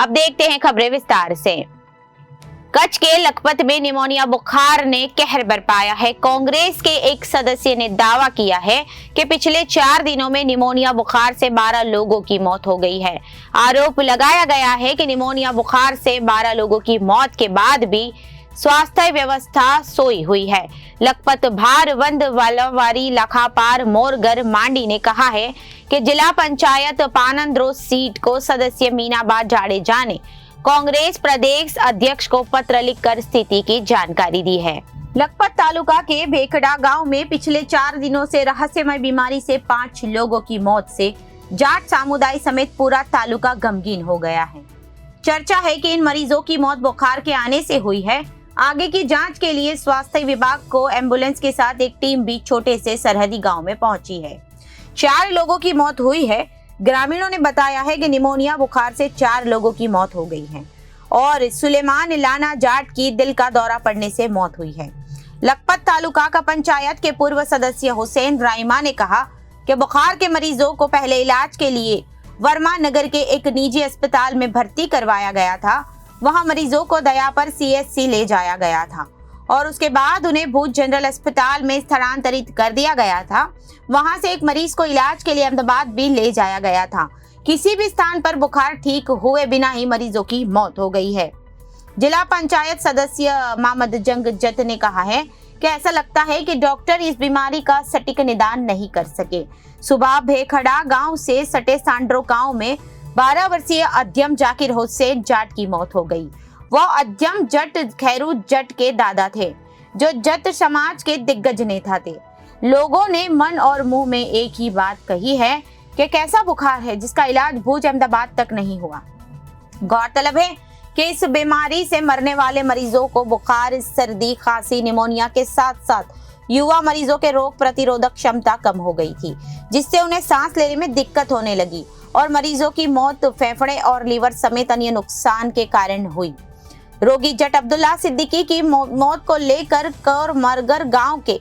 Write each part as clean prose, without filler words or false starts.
अब देखते हैं खबरें विस्तार से। कच्छ के लखपत में निमोनिया बुखार ने कहर बरपाया है। कांग्रेस के एक सदस्य ने दावा किया है कि पिछले 4 दिनों में निमोनिया बुखार से 12 लोगों की मौत हो गई है। आरोप लगाया गया है कि निमोनिया बुखार से 12 लोगों की मौत के बाद भी स्वास्थ्य व्यवस्था सोई हुई है। लखपत भारवंद वालावारी लाखापार मोरगर मांडी ने कहा है कि जिला पंचायत पानंद्रो सीट को सदस्य मीनाबा जाडेजा ने कांग्रेस प्रदेश अध्यक्ष को पत्र लिखकर स्थिति की जानकारी दी है। लखपत तालुका के भेखड़ा गांव में पिछले 4 दिनों से रहस्यमय बीमारी से 5 लोगों की मौत से जाट समुदाय समेत पूरा तालुका गमगीन हो गया है। चर्चा है कि इन मरीजों की मौत बुखार के आने से हुई है। आगे की जांच के लिए स्वास्थ्य विभाग को एम्बुलेंस के साथ एक टीम भी छोटे से सरहदी गांव में पहुंची है। 4 लोगों की मौत हुई है। ग्रामीणों ने बताया है कि निमोनिया बुखार से 4 लोगों की मौत हो गई है और सुलेमान लाना जाट की दिल का दौरा पड़ने से मौत हुई है। लखपत तालुका का पंचायत के पूर्व सदस्य हुसैन राइमा ने कहा कि बुखार के मरीजों को पहले इलाज के लिए वर्मा नगर के एक निजी अस्पताल में भर्ती करवाया गया था। वहां मरीजों को दया पर CHC ले जाया गया था और उसके बाद उन्हें भूज जनरल अस्पताल में स्थानांतरित कर दिया गया था। वहां से एक मरीज को इलाज के लिए अहमदाबाद भी ले जाया गया था। किसी भी स्थान पर बुखार ठीक हुए बिना ही मरीजों की मौत हो गई है। जिला पंचायत सदस्य मोहम्मद जंग जत ने कहा है कि ऐसा लगता है कि डॉक्टर इस बीमारी का सटीक निदान नहीं कर सके। सुबह भेखड़ा गांव से सटे सांड्रो गांव में 12 वर्षीय अध्यम जाकिर हुसैन जाट की मौत हो गई। वह अध्यम जट खैरू जट के दादा थे जो जट समाज के दिग्गज नेता थे। लोगों ने मन और मुंह में एक ही बात कही है कि कैसा बुखार है जिसका इलाज भूज अहमदाबाद तक नहीं हुआ। गौरतलब है कि इस बीमारी से मरने वाले मरीजों को बुखार, सर्दी, खांसी, निमोनिया के साथ साथ युवा मरीजों के रोग प्रतिरोधक क्षमता कम हो गई थी, जिससे उन्हें सांस लेने में दिक्कत होने लगी और मरीजों की मौत फेफड़े और लीवर समेत अन्य नुकसान के कारण हुई। रोगी जट अब्दुल्ला सिद्दीकी की मौत को लेकर मरगर गांव के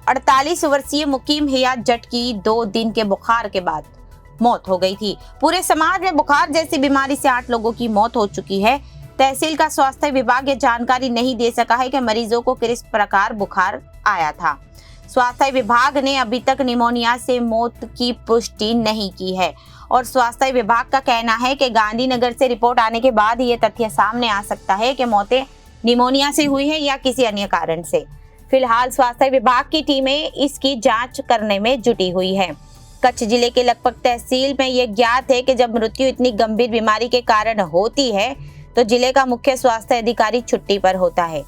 48 वर्षीय मुकीम हिया जट की 2 दिन के बुखार के बाद मौत हो गई थी। पूरे समाज में बुखार जैसी बीमारी से 8 लोगों की मौत हो चुकी है। तहसील का स्वास्थ्य विभाग ये जानकारी नहीं दे सका है कि मरीजों को किस प्रकार बुखार आया था। स्वास्थ्य विभाग ने अभी तक निमोनिया से मौत की पुष्टि नहीं की है और स्वास्थ्य विभाग का कहना है कि गांधीनगर से रिपोर्ट आने के बाद ये तथ्य सामने आ सकता है कि मौतें निमोनिया से हुई है या किसी अन्य कारण से। फिलहाल स्वास्थ्य विभाग की टीमें इसकी जांच करने में जुटी हुई है। कच्छ जिले के लखपत तहसील में यह ज्ञात है कि जब मृत्यु इतनी गंभीर बीमारी के कारण होती है तो जिले का मुख्य स्वास्थ्य अधिकारी छुट्टी पर होता है।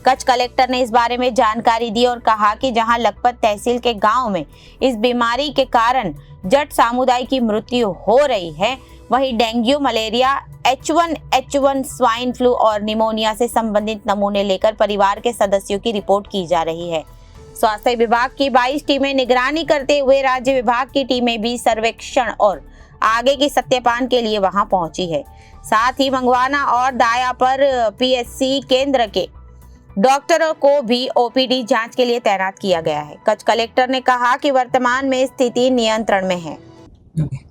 कच्छ कलेक्टर ने इस बारे में जानकारी दी और कहा कि जहां लखपत तहसील के गांव में इस बीमारी के कारण जट समुदाय की मृत्यु हो रही है, वहीं dengue, malaria, H1N1 swine flu और निमोनिया से संबंधित नमूने लेकर परिवार के सदस्यों की रिपोर्ट की जा रही है। स्वास्थ्य विभाग की 22 टीमें निगरानी करते हुए राज्य विभाग की टीमें भी सर्वेक्षण और आगे की सत्यापन के लिए वहां पहुंची है। साथ ही मंगवाना और दाया पर PSC केंद्र के डॉक्टरों को भी OPD जांच के लिए तैनात किया गया है। कच्छ कलेक्टर ने कहा कि वर्तमान में स्थिति नियंत्रण में है।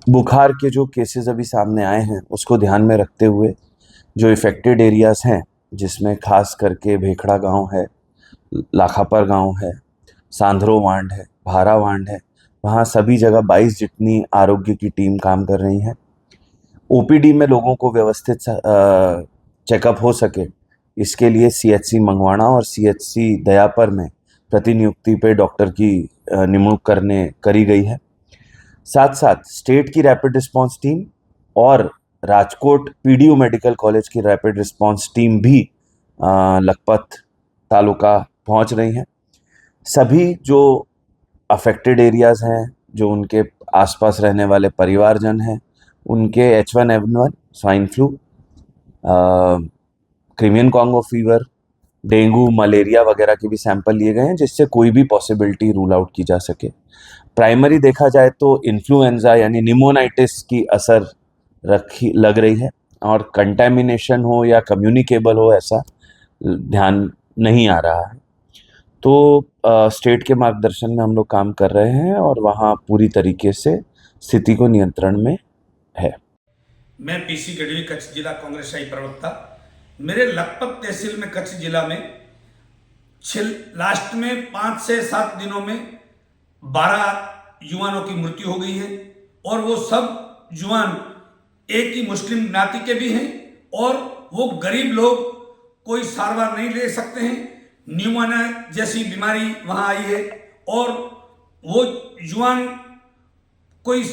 बुखार के जो केसेस अभी सामने आए हैं उसको ध्यान में रखते हुए जो इफेक्टेड एरियाज हैं, जिसमें खास करके भेखड़ा गांव है, लाखापर गांव है, सांधरो वांड है, भारा वांड है, वहाँ सभी जगह 22 जितनी आरोग्य की टीम काम कर रही हैं। OPD में लोगों को व्यवस्थित चेकअप हो सके इसके लिए CHC मंगवाना और CHC दयापर में प्रतिनियुक्ति पे डॉक्टर की नियुक्ति करी गई है। साथ साथ स्टेट की रैपिड रिस्पांस टीम और राजकोट PDU मेडिकल कॉलेज की रैपिड रिस्पांस टीम भी लखपत तालुका पहुंच रही हैं। सभी जो अफेक्टेड एरियाज हैं, जो उनके आसपास रहने वाले परिवारजन हैं, उनके H1N1 swine flu, Crimean Congo fever, dengue, malaria वगैरह के भी सैंपल लिए गए हैं, जिससे कोई भी पॉसिबिलिटी रूल आउट की जा सके। प्राइमरी देखा जाए तो इन्फ्लुएंजा यानी निमोनाइटिस की असर लग रही है और कंटेमिनेशन हो या कम्युनिकेबल हो ऐसा ध्यान नहीं आ रहा है। तो स्टेट के मार्गदर्शन में हम लोग काम कर रहे हैं और वहाँ पूरी तरीके से स्थिति को नियंत्रण में है। मैं पीसी गढ़वी कच्छ जिला कांग्रेस शाही प्रवक्ता। मेरे लखपत तहसील में कच्छ जिला में लास्ट में 5 से 7 दिनों में 12 युवानों की मृत्यु हो गई है और वो सब युवान एक ही मुस्लिम ज्ञाति के भी हैं और वो गरीब लोग कोई सारवार नहीं ले सकते हैं। न्यूमोनिया जैसी बीमारी वहाँ आई है और वो युवान कोई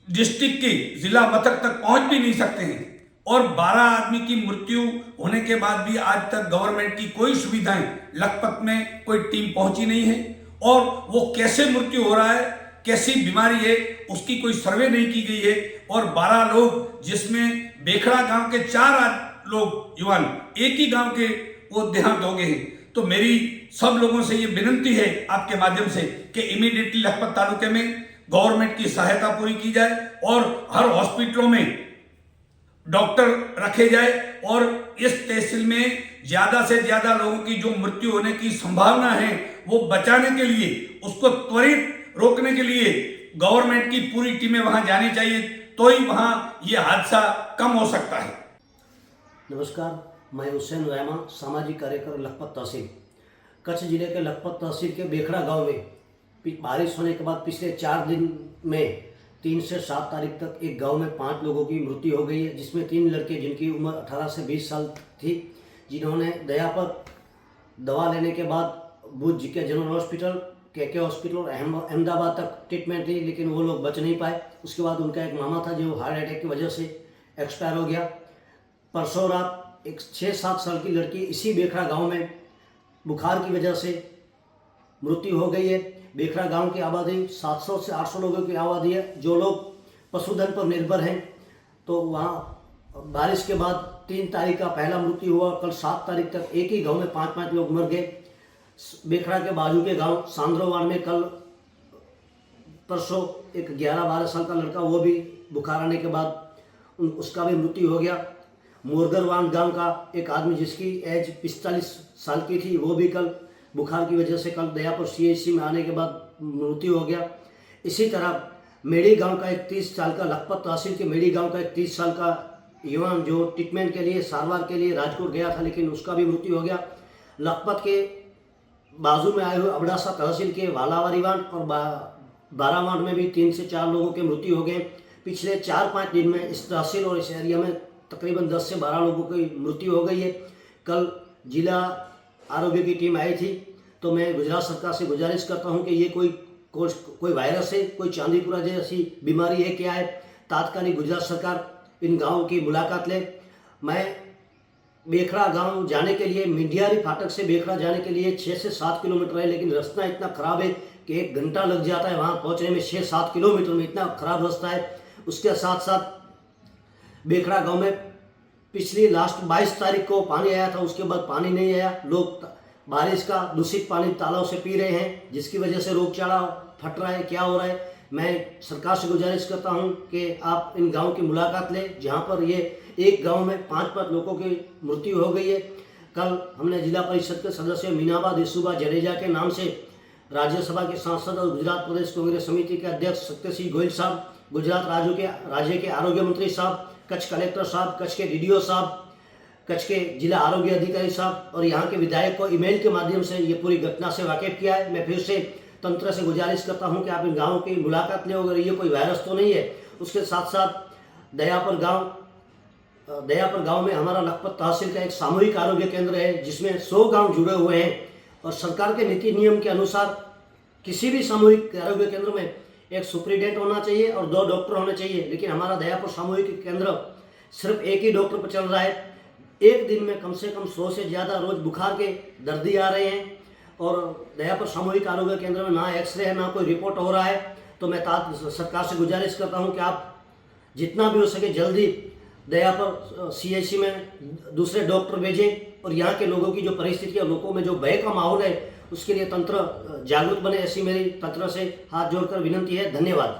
डिस्ट्रिक्ट की जिला मथक तक पहुंच भी नहीं सकते हैं और 12 आदमी की मृत्यु होने के बाद भी आज तक गवर्नमेंट की कोई सुविधाएं लखपत में कोई टीम पहुंची नहीं है और वो कैसे मृत्यु हो रहा है, कैसी बीमारी है, उसकी कोई सर्वे नहीं की गई है और 12 लोग जिसमें बेखड़ा गांव के 4 लोग युवान एक ही गांव के वो देहांत हो गए हैं। तो मेरी सब लोगों से ये विनती है आपके माध्यम से कि इमीडिएटली लखपत तालुके में गवर्नमेंट की सहायता पूरी की जाए और हर हॉस्पिटलों में डॉक्टर रखे जाए और इस तहसील में ज्यादा से ज्यादा लोगों की जो मृत्यु होने की संभावना है वो बचाने के लिए, उसको त्वरित रोकने के लिए गवर्नमेंट की पूरी टीमें वहां जानी चाहिए, तो ही वहां ये हादसा कम हो सकता है। नमस्कार, मैं हुसैन रहमान, सामाजिक कार्यकर लखपत तहसील। कच्छ जिले के लखपत तहसील के बेखड़ा गांव में बारिश होने के बाद पिछले 4 दिन में 3 से 7 तारीख तक एक गांव में 5 लोगों की मृत्यु हो गई है, जिसमें 3 लड़के जिनकी उम्र 18 से 20 साल थी, जिन्होंने दया पर दवा लेने के बाद भुज जीके जनरल हॉस्पिटल, के हॉस्पिटल और अहमदाबाद तक ट्रीटमेंट ली, लेकिन वो लोग बच नहीं पाए। उसके बाद उनका एक मामा था जो हार्ट अटैक की वजह से एक्सपायर हो गया। परसों रात एक 6-7 साल की लड़की इसी बेखड़ा गाँव में बुखार की वजह से मृत्यु हो गई है। बेखड़ा गांव की आबादी 700 से 800 लोगों की आबादी है, जो लोग पशुधन पर निर्भर हैं। तो वहाँ बारिश के बाद 3 तारीख का पहला मृत्यु हुआ। कल 7 तारीख तक एक ही गांव में 5-5 लोग मर गए। बेखड़ा के बाजू के गांव सांद्रोवाड़ में कल परसों एक 11-12 साल का लड़का, वो भी बुखार आने के बाद उसका भी मृत्यु हो गया। मोरगरवान गांव का एक आदमी जिसकी एज 45 साल की थी, वो भी कल बुखार की वजह से कल दयापुर CHC में आने के बाद मृत्यु हो गया। इसी तरह मेड़ी गांव का एक 30 साल का, लखपत तहसील के मेड़ी गांव का एक 30 साल का युवान जो ट्रीटमेंट के लिए सारवार के लिए राजकोट गया था, लेकिन उसका भी मृत्यु हो गया। लखपत के बाजू में आए हुए अबडासा तहसील के वालावारीवान और बारावान में भी 3 से 4 लोगों के मृत्यु हो गए। पिछले 4-5 दिन में इस तहसील और इस एरिया में तकरीबन 10 से 12 लोगों की मृत्यु हो गई है। कल जिला आरोग्य की टीम आई थी, तो मैं गुजरात सरकार से गुजारिश करता हूं कि ये कोई वायरस है, कोई चांदीपुरा जैसी बीमारी है क्या है, तात्कालिक गुजरात सरकार इन गांवों की मुलाकात ले। मैं बेखड़ा गांव जाने के लिए मिंडियारी फाटक से बेखड़ा जाने के लिए 6 से 7 किलोमीटर है, लेकिन रास्ता इतना ख़राब है कि 1 घंटा लग जाता है वहाँ पहुँचने में। 6-7 किलोमीटर में इतना ख़राब रास्ता है। उसके साथ साथ बेखड़ा गाँव में पिछली लास्ट 22 तारीख को पानी आया था, उसके बाद पानी नहीं आया। लोग बारिश का दूषित पानी तालाब से पी रहे हैं, जिसकी वजह से रोगचाड़ा फट रहा है। क्या हो रहा है, मैं सरकार से गुजारिश करता हूं कि आप इन गांव की मुलाकात लें, जहां पर ये एक गांव में 5-5 लोगों की मृत्यु हो गई है। कल हमने जिला परिषद के सदस्य मीनाबा देसुबा जडेजा के नाम से राज्यसभा के सांसद और गुजरात प्रदेश कांग्रेस समिति के अध्यक्ष सत्यसिंह गोयल साहब, गुजरात राज्य के आरोग्य मंत्री साहब, कच्छ कलेक्टर साहब, कच्छ के DDO साहब, कच्छ के जिला आरोग्य अधिकारी साहब और यहाँ के विधायक को ईमेल के माध्यम से ये पूरी घटना से वाकिफ किया है। मैं फिर से तंत्र से गुजारिश करता हूँ कि आप इन गाँवों की मुलाकात लें, अगर ये कोई वायरस तो नहीं है। उसके साथ साथ दयापुर गांव में हमारा लखपत तहसील का एक सामूहिक आरोग्य केंद्र है, जिसमें 100 गाँव जुड़े हुए हैं और सरकार के नीति नियम के अनुसार किसी भी सामूहिक आरोग्य केंद्र में एक सुप्रिटेंडेंट होना चाहिए और 2 डॉक्टर होने चाहिए, लेकिन हमारा दयापुर सामूहिक केंद्र सिर्फ एक ही डॉक्टर पर चल रहा है। एक दिन में कम से कम 100 से ज़्यादा रोज बुखार के दर्दी आ रहे हैं और दयापुर सामूहिक आरोग्य केंद्र में ना एक्सरे है, ना कोई रिपोर्ट हो रहा है। तो मैं सरकार से गुजारिश करता हूं कि आप जितना भी हो सके जल्दी दयापुर CHC में दूसरे डॉक्टर भेजें और यहाँ के लोगों की जो परिस्थिति है, लोगों में जो भय का माहौल है, उसके लिए तंत्र जागरूक बने, ऐसी मेरी तंत्र से हाथ जोड़कर विनती है। धन्यवाद।